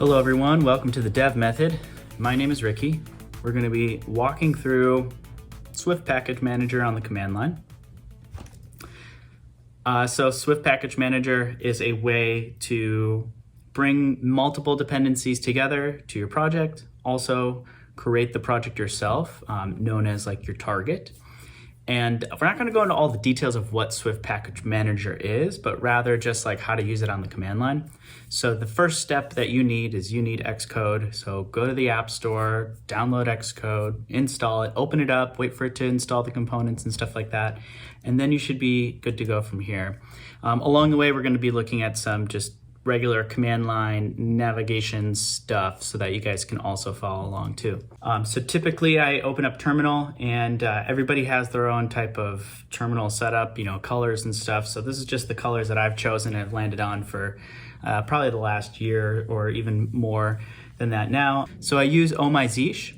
Hello everyone, welcome to the Dev Method. My name is Ricky. We're going to be walking through Swift Package Manager on the command line. So Swift Package Manager is a way to bring multiple dependencies together to your project, also create the project yourself, known as like your target. And we're not going to go into all the details of what Swift Package Manager is, but rather just like how to use it on the command line. So the first step that you need is you need Xcode. So go to the App Store, download Xcode, install it, open it up, wait for it to install the components and stuff like that. And then you should be good to go from here. Along the way, we're going to be looking at some just regular command line navigation stuff so that you guys can also follow along too. So typically I open up terminal and everybody has their own type of terminal setup, colors and stuff. So this is just the colors that I've chosen and have landed on for probably the last year or even more than that now. So I use OhmyZish,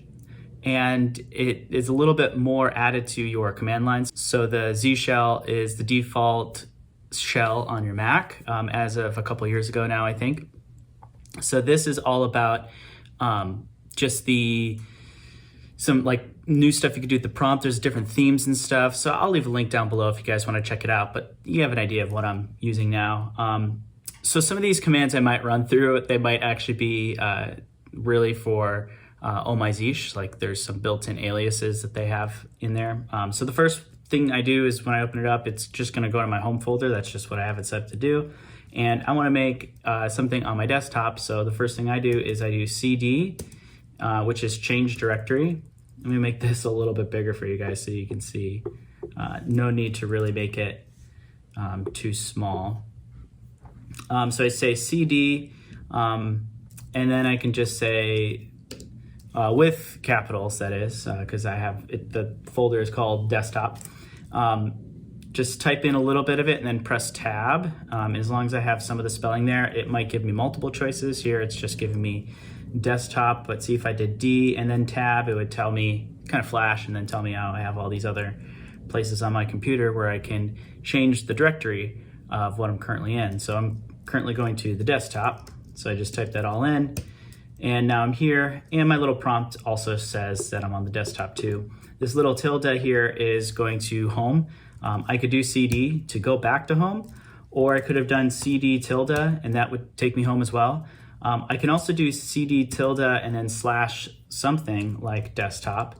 and it is a little bit more added to your command lines. So the Z shell is the default shell on your Mac as of a couple years ago now, I think. So this is all about just some like new stuff you could do with the prompt. There's different themes and stuff. So I'll leave a link down below if you guys want to check it out, but you have an idea of what I'm using now. So some of these commands I might run through, they might actually be really for OhmyZish, like there's some built-in aliases that they have in there. So the first thing I do is when I open it up, it's just going to go to my home folder. That's just what I have it set up to do. And I want to make something on my desktop. So the first thing I do is I do cd, which is change directory. Let me make this a little bit bigger for you guys so you can see. No need to really make it too small. So I say cd, and then I can just say, with capitals, that is, because I have it, the folder is called desktop. Just type in a little bit of it and then press tab. As long as I have some of the spelling there, it might give me multiple choices. Here it's just giving me desktop, but see if I did D and then tab, it would tell me, kind of flash and then tell me how I have all these other places on my computer where I can change the directory of what I'm currently in. So I'm currently going to the desktop. So I just type that all in. And now I'm here, and my little prompt also says that I'm on the desktop too. This little tilde here is going to home. I could do CD to go back to home, or I could have done CD tilde, and that would take me home as well. I can also do CD tilde and then slash something like desktop.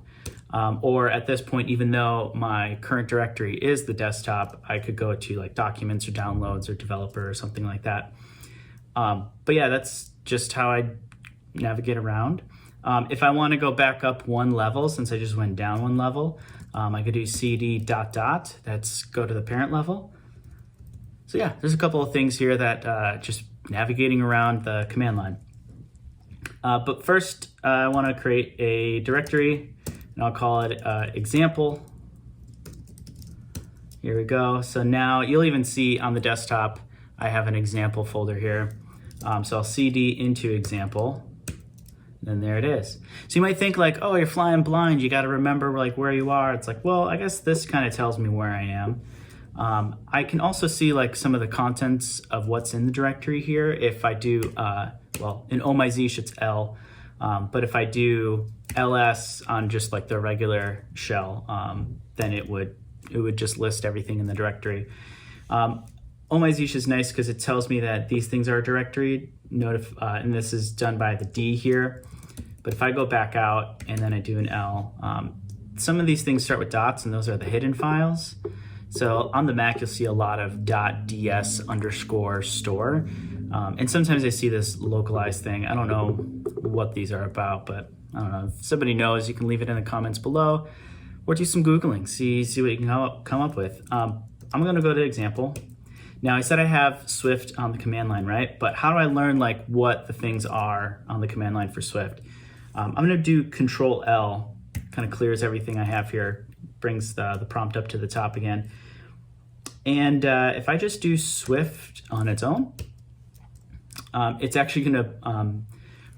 Or at this point, even though my current directory is the desktop, I could go to like documents or downloads or developer or something like that. But yeah, that's just how I navigate around. If I want to go back up one level, since I just went down one level, I could do cd ... That's go to the parent level. So yeah, there's a couple of things here that just navigating around the command line. But first, I want to create a directory, and I'll call it example. Here we go. So now you'll even see on the desktop, I have an example folder here. So I'll cd into example. Then there it is. So you might think like, oh, you're flying blind. You got to remember like where you are. It's like, well, I guess this kind of tells me where I am. I can also see like some of the contents of what's in the directory here. If I do, well, in OhmyZish it's L, but if I do ls on just like the regular shell, then it would just list everything in the directory. OhmyZish is nice because it tells me that these things are a directory. And this is done by the D here. But if I go back out and then I do an L, some of these things start with dots, and those are the hidden files. So on the Mac, you'll see a lot of .ds_store. And sometimes I see this localized thing. I don't know what these are about, but I don't know. If somebody knows, you can leave it in the comments below or do some Googling, see what you can come up with. I'm going to go to example. Now I said I have Swift on the command line, right? But how do I learn like what the things are on the command line for Swift? I'm gonna do Control L, kind of clears everything I have here, brings the prompt up to the top again. And if I just do Swift on its own, it's actually gonna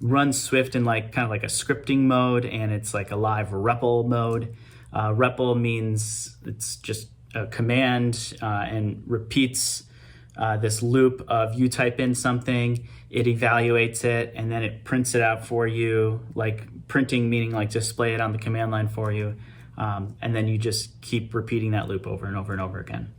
run Swift in like kind of like a scripting mode, and it's like a live REPL mode. REPL means it's just a command and repeats this loop of you type in something, it evaluates it, and then it prints it out for you, like printing meaning like display it on the command line for you. And then you just keep repeating that loop over and over and over again.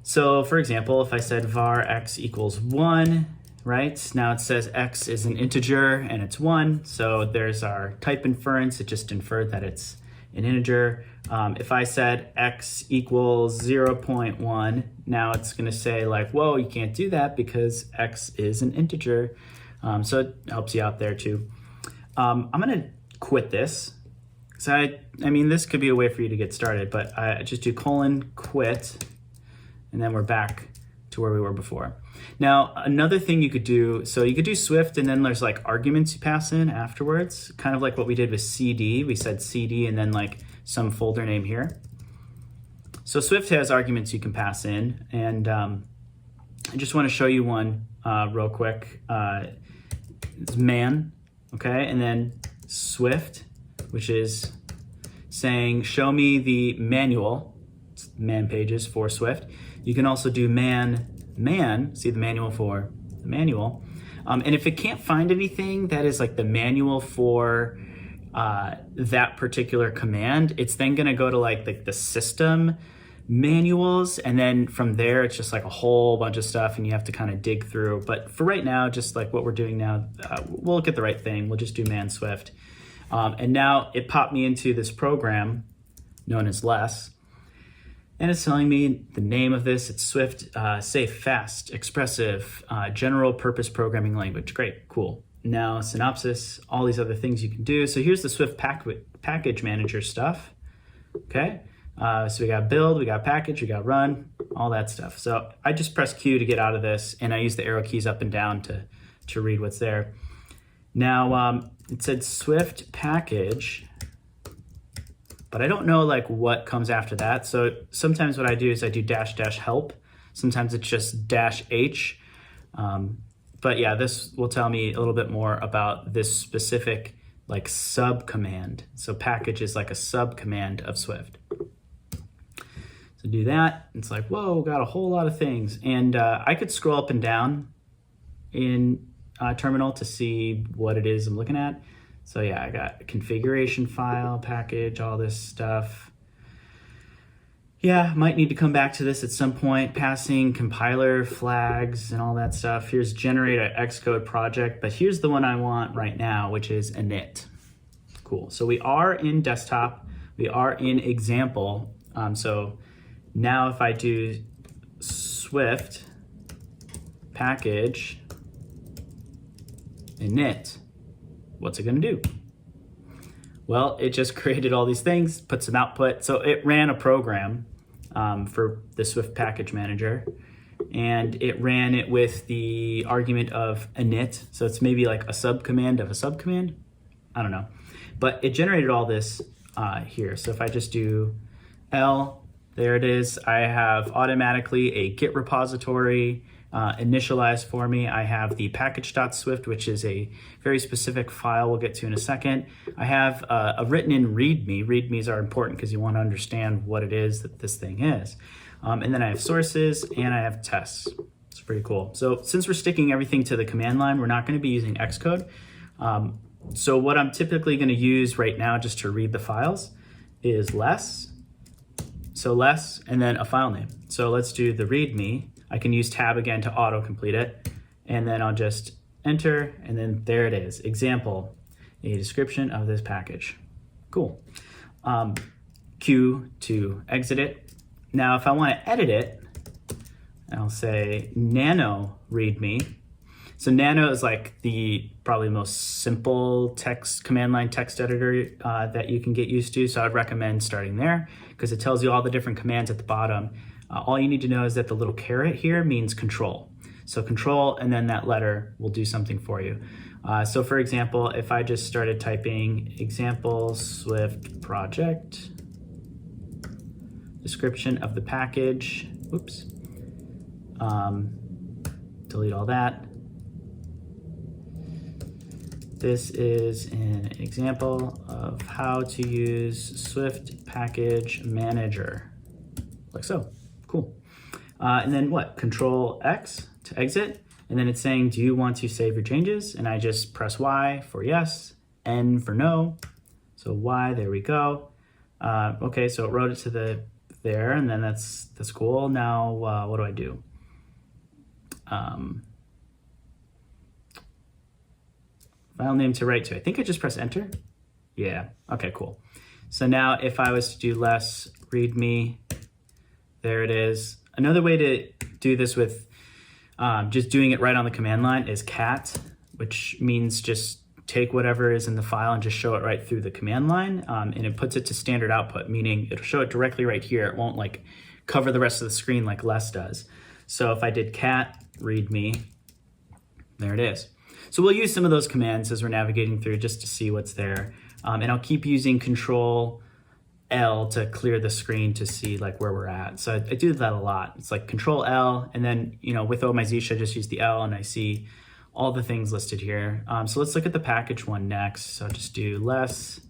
So for example, if I said var x equals 1, right? Now it says x is an integer and it's 1. So there's our type inference. It just inferred that it's an integer. If I said x equals 0.1, now it's going to say like, whoa, you can't do that because x is an integer. So it helps you out there too. I'm going to quit this. So I mean, this could be a way for you to get started, but I just do quit, and then we're back to where we were before. Now, another thing you could do, so you could do Swift, and then there's like arguments you pass in afterwards, kind of like what we did with CD. We said CD and then like some folder name here. So Swift has arguments you can pass in, and I just want to show you one real quick. It's man, okay, and then Swift, which is saying, show me the manual, man pages for Swift. You can also do man, see the manual for the manual. And if it can't find anything that is like the manual for that particular command, it's then gonna go to like the system manuals, and then from there it's just like a whole bunch of stuff and you have to kind of dig through. But for right now, just like what we're doing now, we'll get the right thing. We'll just do man Swift. And now it popped me into this program known as less. And it's telling me the name of this. It's Swift, safe, fast, expressive, general purpose programming language. Great, cool. Now synopsis, all these other things you can do. So here's the Swift package manager stuff. Okay, so we got build, we got package, we got run, all that stuff. So I just press Q to get out of this, and I use the arrow keys up and down to read what's there. Now it said Swift package, but I don't know like what comes after that. So sometimes what I do is I do -- help. Sometimes it's just -h. But yeah, this will tell me a little bit more about this specific like sub command. So package is like a sub command of Swift. So do that. It's like, whoa, got a whole lot of things. And I could scroll up and down in terminal to see what it is I'm looking at. So yeah, I got a configuration file, package, all this stuff. Yeah, might need to come back to this at some point, passing compiler flags and all that stuff. Here's generate an Xcode project, but here's the one I want right now, which is init. Cool, so we are in desktop, we are in example. So now if I do Swift package init, what's it gonna do? Well, it just created all these things, put some output. So it ran a program for the Swift package manager, and it ran it with the argument of init. So it's maybe like a subcommand of a subcommand. I don't know. But it generated all this here. So if I just do L, there it is. I have automatically a Git repository initialized for me. I have the package.swift, which is a very specific file we'll get to in a second. I have a written in README. READMEs are important because you want to understand what it is that this thing is. And then I have sources and I have tests. It's pretty cool. So since we're sticking everything to the command line, we're not going to be using Xcode. So what I'm typically going to use right now just to read the files is less. So less and then a file name. So let's do the README. I can use tab again to auto-complete it, and then I'll just enter, and then there it is. Example, a description of this package. Cool. Q to exit it. Now, if I want to edit it, I'll say nano readme. So nano is like the probably most simple text command line text editor that you can get used to. So I'd recommend starting there because it tells you all the different commands at the bottom. All you need to know is that the little caret here means control. So control and then that letter will do something for you. So for example, if I just started typing example Swift project, description of the package, oops, delete all that. This is an example of how to use Swift package manager, like so. Cool. And then what? Control X to exit. And then it's saying, do you want to save your changes? And I just press Y for yes, N for no. So Y, there we go. Okay, so it wrote it to there, and then that's cool. Now, what do I do? File name to write to. I think I just press enter. Yeah, okay, cool. So now if I was to do less readme, there it is. Another way to do this with just doing it right on the command line is cat, which means just take whatever is in the file and just show it right through the command line. And it puts it to standard output, meaning it'll show it directly right here. It won't like cover the rest of the screen like less does. So if I did cat readme, there it is. So we'll use some of those commands as we're navigating through just to see what's there. And I'll keep using Control L to clear the screen to see like where we're at. So I do that a lot. It's like Control L, and then, you know, with OMyZsche, I just use the L and I see all the things listed here. So let's look at the package one next. So I'll just do less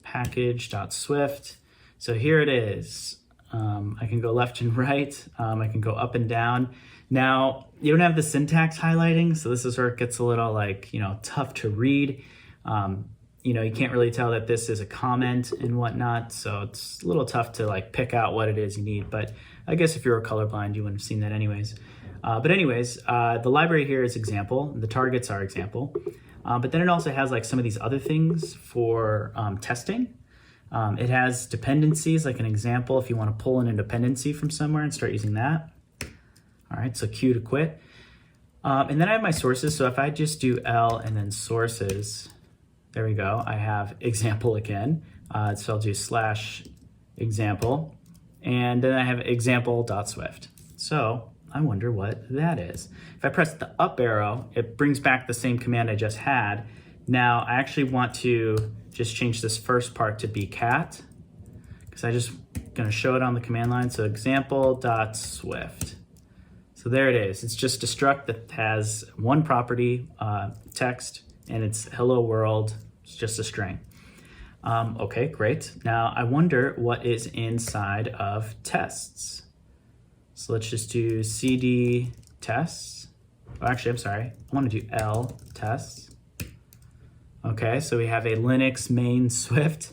package.swift. So here it is. I can go left and right. I can go up and down. Now, you don't have the syntax highlighting, so this is where it gets a little like, you know, tough to read. You know, you can't really tell that this is a comment and whatnot, so it's a little tough to like pick out what it is you need, but I guess if you were colorblind, you wouldn't have seen that anyways. But anyways, the library here is example, the targets are example, but then it also has like some of these other things for testing. It has dependencies, like an example if you want to pull in a dependency from somewhere and start using that. All right, so Q to quit. And then I have my sources, so if I just do L and then sources, there we go, I have example again. So I'll do /example, and then I have example.swift. So I wonder what that is. If I press the up arrow, it brings back the same command I just had. Now I actually want to just change this first part to be cat, because I just gonna show it on the command line. So example.swift. So there it is. It's just a struct that has one property, text, and it's hello world. It's just a string. Okay, great. Now I wonder what is inside of tests. So let's just do cd tests. Oh, actually, I'm sorry. I want to do L tests. Okay, so we have a Linux main Swift.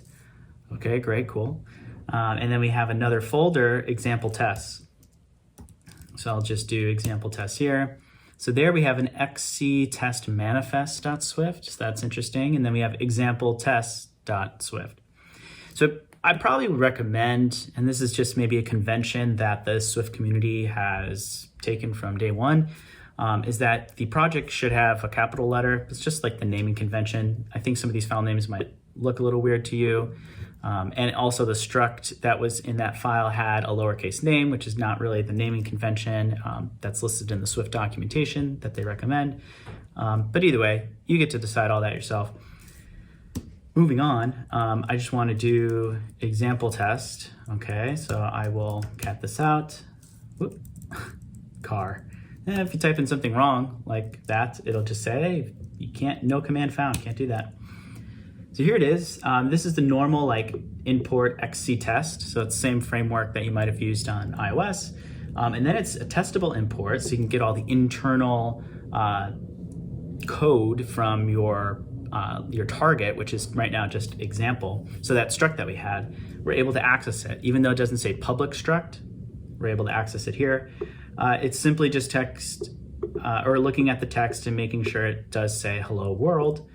Okay, great, cool. And then we have another folder, example tests. So I'll just do example tests here. So there we have an xctest manifest.swift. So that's interesting. And then we have exampletest.swift. So I probably would recommend, and this is just maybe a convention that the Swift community has taken from day one, is that the project should have a capital letter. It's just like the naming convention. I think some of these file names might look a little weird to you. And also the struct that was in that file had a lowercase name, which is not really the naming convention that's listed in the Swift documentation that they recommend. But either way, you get to decide all that yourself. Moving on, I just want to do example test. Okay, so I will cat this out. Whoop. Car. And if you type in something wrong like that, it'll just say, hey, you can't, no command found, can't do that. So here it is. This is the normal like import xctest. So it's the same framework that you might have used on iOS. And then it's a testable import, so you can get all the internal code from your target, which is right now just example. So that struct that we had, we're able to access it. Even though it doesn't say public struct, we're able to access it here. It's simply just text or looking at the text and making sure it does say hello world.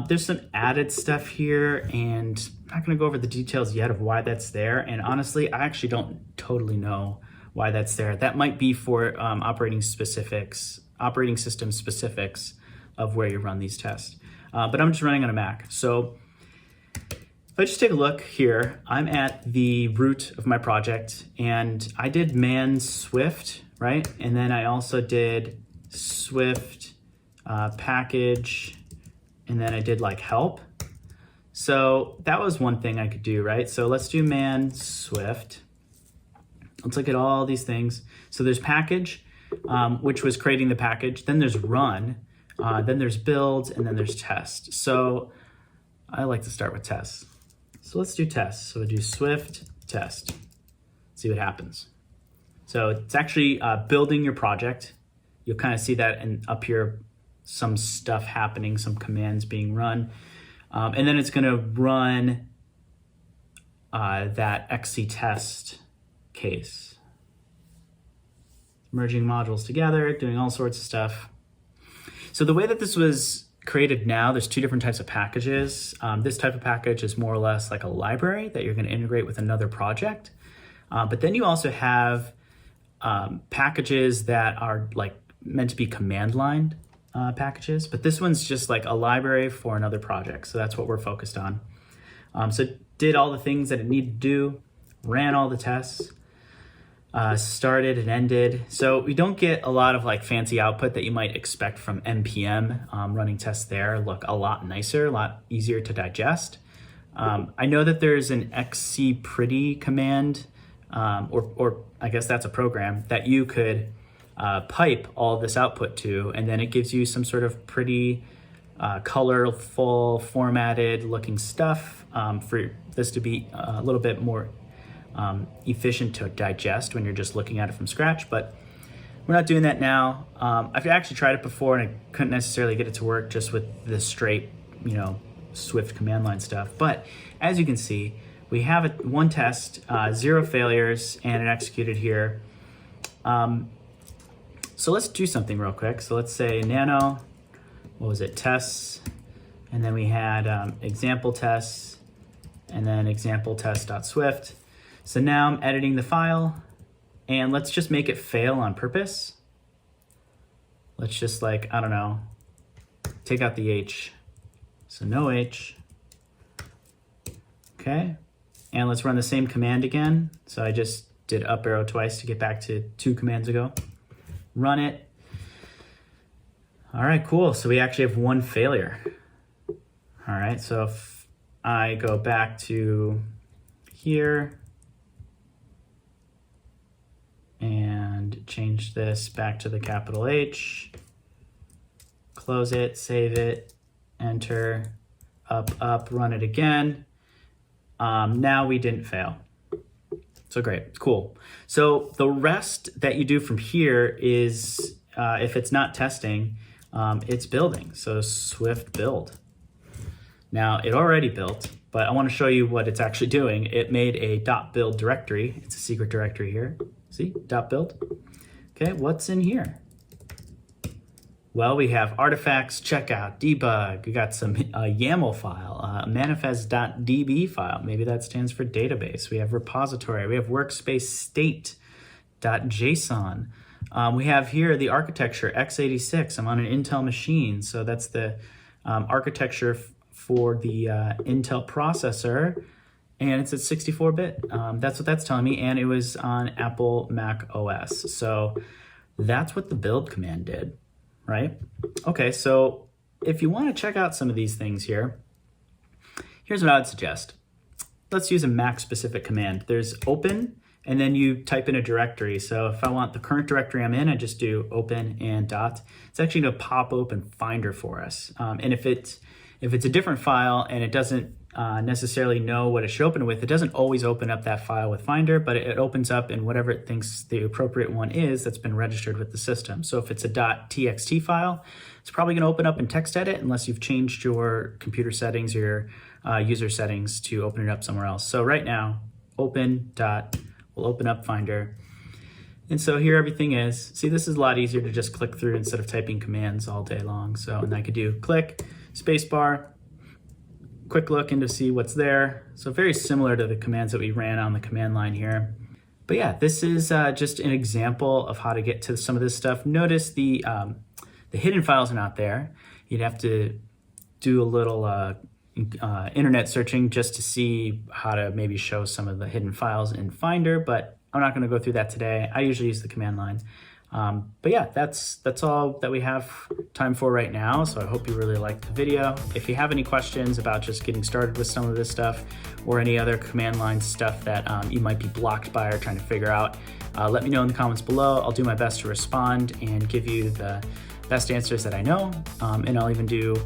There's some added stuff here, and I'm not going to go over the details yet of why that's there. And honestly, I actually don't totally know why that's there. That might be for operating system specifics of where you run these tests. But I'm just running on a Mac. So if I just take a look here, I'm at the root of my project, and I did man Swift, right? And then I also did Swift package, and then I did like help. So that was one thing I could do, right? So let's do man Swift. Let's look at all these things. So there's package, which was creating the package. Then there's run, then there's build, and then there's test. So I like to start with tests. So let's do tests. So we'll do Swift test, see what happens. So it's actually building your project. You'll kind of see that up here, some stuff happening, some commands being run. And then it's going to run that xctest case. Merging modules together, doing all sorts of stuff. So the way that this was created now, there's two different types of packages. This type of package is more or less like a library that you're going to integrate with another project. But then you also have packages that are like meant to be command line packages, but this one's just like a library for another project. So that's what we're focused on. So it did all the things that it needed to do, ran all the tests, started and ended. So we don't get a lot of like fancy output that you might expect from NPM. Running tests there look a lot nicer, a lot easier to digest. I know that there's an xcpretty command, or I guess that's a program that you could pipe all this output to, and then it gives you some sort of pretty colorful, formatted looking stuff for this to be a little bit more efficient to digest when you're just looking at it from scratch. But we're not doing that now. I've actually tried it before and I couldn't necessarily get it to work just with the straight, Swift command line stuff. But as you can see, we have one test, 0 failures, and it executed here. So let's do something real quick. So let's say nano, tests, and then we had example tests, and then exampletest.swift. So now I'm editing the file, and let's just make it fail on purpose. Let's just take out the H. So no H. Okay, and let's run the same command again. So I just did up arrow twice to get back to 2 commands ago. Run it. All right, cool. So we actually have 1 failure. All right, so if I go back to here and change this back to the capital H, close it, save it, enter, up, run it again. Now we didn't fail. So great, cool. So the rest that you do from here is, if it's not testing, it's building. So Swift build. Now it already built, but I want to show you what it's actually doing. It made a .build directory. It's a secret directory here. See, .build. Okay, what's in here? Well, we have artifacts, checkout, debug. We got some YAML file, a manifest.db file. Maybe that stands for database. We have repository. We have workspace state.json. We have here the architecture, x86. I'm on an Intel machine, so that's the architecture for the Intel processor, and it's at 64-bit. That's what that's telling me, and it was on Apple Mac OS. So that's what the build command did. Right? Okay, so if you want to check out some of these things here, here's what I would suggest. Let's use a Mac-specific command. There's open, and then you type in a directory. So if I want the current directory I'm in, I just do open and dot. It's actually going to pop open Finder for us. And if it's a different file and it doesn't necessarily know what it should open with, it doesn't always open up that file with Finder, but it opens up in whatever it thinks the appropriate one is that's been registered with the system. So if it's a .txt file, it's probably going to open up in TextEdit unless you've changed your computer settings or your user settings to open it up somewhere else. So right now, open dot will open up Finder. And so here everything is. See, this is a lot easier to just click through instead of typing commands all day long. So, and I could do click, spacebar, quick look in to see what's there. So very similar to the commands that we ran on the command line here. But yeah, this is just an example of how to get to some of this stuff. Notice the hidden files are not there. You'd have to do a little internet searching just to see how to maybe show some of the hidden files in Finder, but I'm not going to go through that today. I usually use the command line. But yeah, that's all that we have time for right now. So I hope you really liked the video. If you have any questions about just getting started with some of this stuff or any other command line stuff that you might be blocked by or trying to figure out, let me know in the comments below. I'll do my best to respond and give you the best answers that I know. And I'll even do,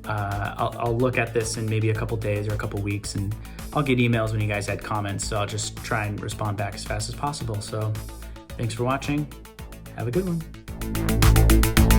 I'll look at this in maybe a couple days or a couple weeks and I'll get emails when you guys add comments, so I'll just try and respond back as fast as possible. So thanks for watching. Have a good one.